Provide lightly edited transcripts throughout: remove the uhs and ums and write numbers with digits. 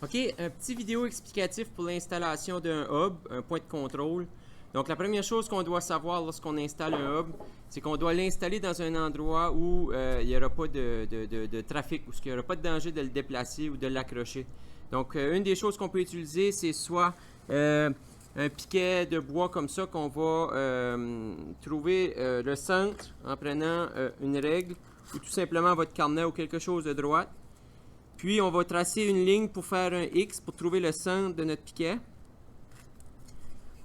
OK, un petit vidéo explicatif pour l'installation d'un hub, un point de contrôle. Donc, la première chose qu'on doit savoir lorsqu'on installe un hub, c'est qu'on doit l'installer dans un endroit où il n'y aura pas de trafic, où il n'y aura pas de danger de le déplacer ou de l'accrocher. Donc, une des choses qu'on peut utiliser, c'est soit un piquet de bois comme ça qu'on va trouver le centre en prenant une règle ou tout simplement votre carnet ou quelque chose de droite. Puis, on va tracer une ligne pour faire un X pour trouver le centre de notre piquet.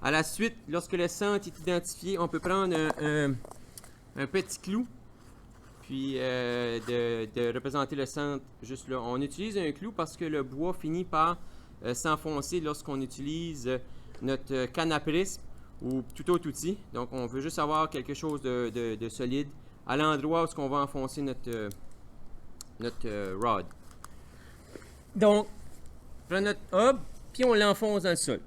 À la suite, lorsque le centre est identifié, on peut prendre un petit clou, puis de représenter le centre juste là. On utilise un clou parce que le bois finit par s'enfoncer lorsqu'on utilise notre canne à prisme ou tout autre outil. Donc, on veut juste avoir quelque chose de solide à l'endroit où on va enfoncer notre rod. Donc, on prend notre hub, puis on l'enfonce dans le sol.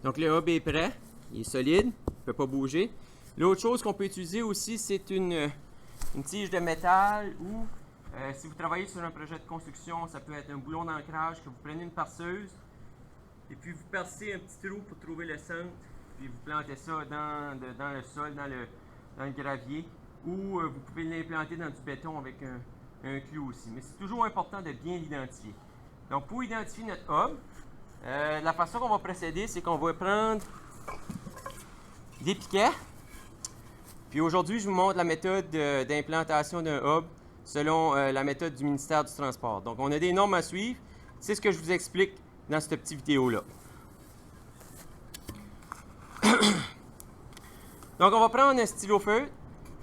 Donc, le hub est prêt, il est solide, il ne peut pas bouger. L'autre chose qu'on peut utiliser aussi, c'est une tige de métal ou, si vous travaillez sur un projet de construction, ça peut être un boulon d'ancrage que vous prenez une perceuse et puis vous percez un petit trou pour trouver le centre, puis vous plantez ça dans le sol, dans le gravier, ou vous pouvez l'implanter dans du béton avec un clou aussi. Mais c'est toujours important de bien l'identifier. Donc, pour identifier notre hub, la façon qu'on va procéder, c'est qu'on va prendre des piquets. Puis aujourd'hui, je vous montre la méthode d'implantation d'un hub selon la méthode du ministère du Transport. Donc, on a des normes à suivre. C'est ce que je vous explique dans cette petite vidéo-là. Donc, on va prendre un stylo feutre.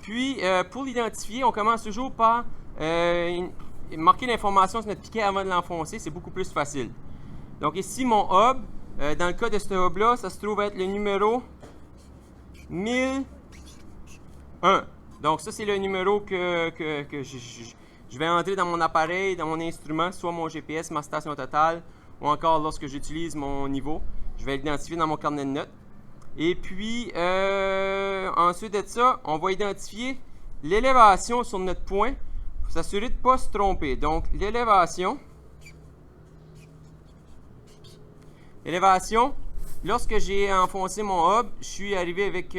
Puis, pour l'identifier, on commence toujours par marquer l'information sur notre piquet avant de l'enfoncer. C'est beaucoup plus facile. Donc, ici, mon hub, dans le cas de ce hub-là, ça se trouve être le numéro 1001. Donc, ça, c'est le numéro que je vais entrer dans mon appareil, dans mon instrument, soit mon GPS, ma station totale, ou encore lorsque j'utilise mon niveau. Je vais l'identifier dans mon carnet de notes. Et puis, ensuite de ça, on va identifier l'élévation sur notre point pour s'assurer de ne pas se tromper. Donc, l'élévation, lorsque j'ai enfoncé mon hub, je suis arrivé avec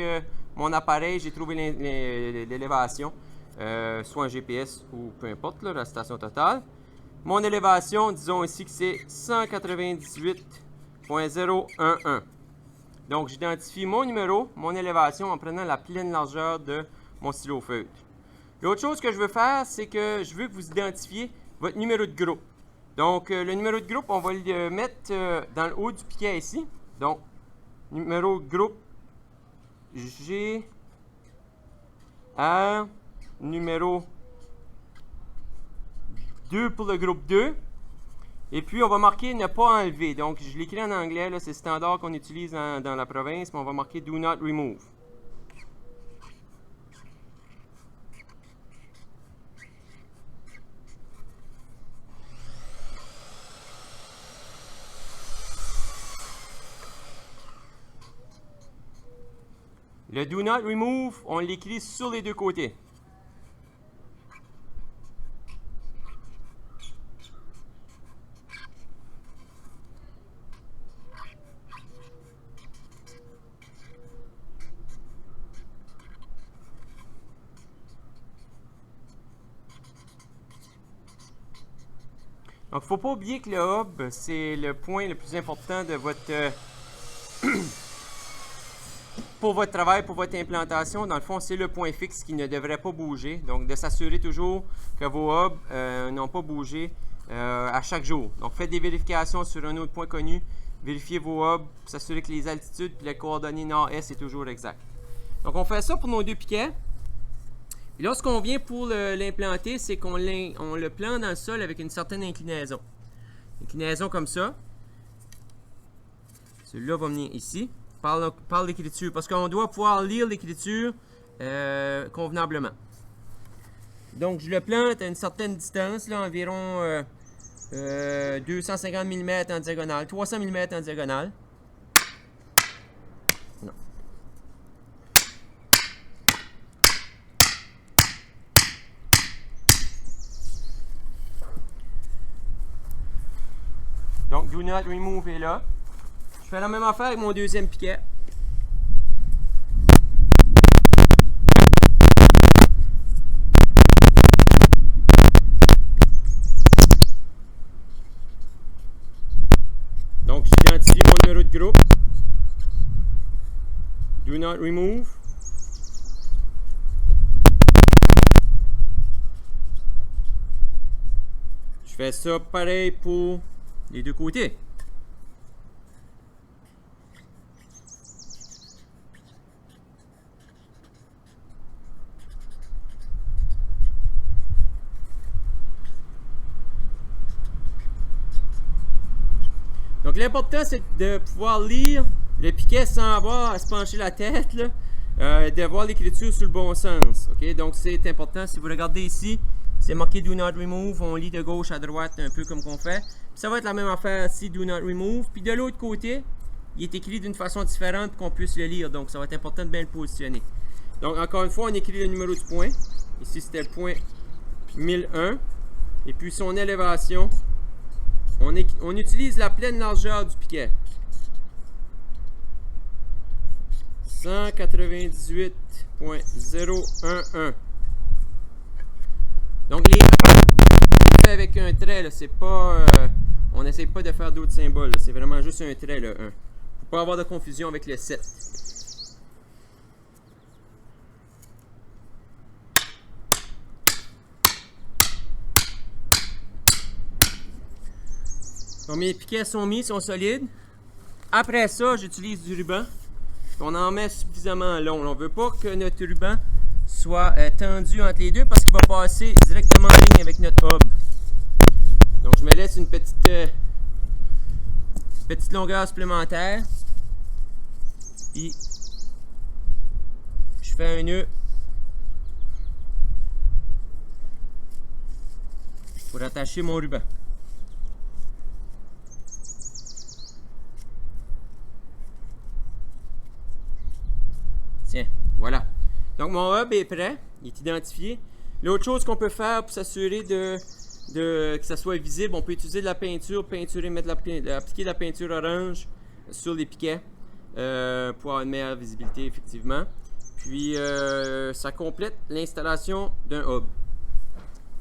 mon appareil, j'ai trouvé l'élévation, soit un GPS ou peu importe, là, la station totale. Mon élévation, disons ici que c'est 198.011. Donc, j'identifie mon numéro, mon élévation en prenant la pleine largeur de mon stylo feutre. L'autre chose que je veux faire, c'est que je veux que vous identifiez votre numéro de groupe. Donc, le numéro de groupe, on va le mettre dans le haut du piquet ici. Donc, numéro de groupe GR, numéro 2 pour le groupe 2. Et puis, on va marquer ne pas enlever. Donc, je l'écris en anglais, c'est le standard qu'on utilise dans la province, mais on va marquer do not remove. Le do not remove, on l'écrit sur les deux côtés. Donc, il ne faut pas oublier que le hub, c'est le point le plus important de votre pour votre travail, pour votre implantation. Dans le fond, c'est le point fixe qui ne devrait pas bouger. Donc, de s'assurer toujours que vos hubs n'ont pas bougé à chaque jour. Donc, faites des vérifications sur un autre point connu. Vérifiez vos hubs pour s'assurer que les altitudes et les coordonnées nord-est c'est toujours exact. Donc, on fait ça pour nos deux piquets. Et lorsqu'on vient pour l'implanter, c'est qu'on le plante dans le sol avec une certaine inclinaison. Inclinaison comme ça. Celui-là va venir ici. Par l'écriture, parce qu'on doit pouvoir lire l'écriture convenablement. Donc, je le plante à une certaine distance, là, environ 250 mm en diagonale, 300 mm en diagonale. Non. Donc, Do Not Remove est là. Je fais la même affaire avec mon deuxième piquet. Donc, j'identifie mon numéro de groupe. Do Not Remove. Je fais ça pareil pour les deux côtés. Donc l'important c'est de pouvoir lire le piquet sans avoir à se pencher la tête, là, de voir l'écriture sur le bon sens. Okay? Donc c'est important, si vous regardez ici, c'est marqué Do Not Remove, on lit de gauche à droite un peu comme qu'on fait. Puis ça va être la même affaire ici, Do Not Remove. Puis de l'autre côté, il est écrit d'une façon différente pour qu'on puisse le lire. Donc ça va être important de bien le positionner. Donc encore une fois, on écrit le numéro du point. Ici c'était le point 1001. Et puis son élévation. On utilise la pleine largeur du piquet. 198.011. Donc les avec un trait, c'est pas on n'essaie pas de faire d'autres symboles, c'est vraiment juste un trait, le 1. Faut pas avoir de confusion avec le 7. Donc mes piquets sont mis, sont solides. Après ça, j'utilise du ruban. On en met suffisamment long. On ne veut pas que notre ruban soit tendu entre les deux parce qu'il va passer directement en ligne avec notre hub. Donc je me laisse une petite longueur supplémentaire. Puis je fais un nœud pour attacher mon ruban. Tiens, voilà. Donc mon hub est prêt, il est identifié. L'autre chose qu'on peut faire pour s'assurer que ça soit visible, on peut utiliser de la peinture, appliquer de la peinture orange sur les piquets pour avoir une meilleure visibilité effectivement. Puis ça complète l'installation d'un hub.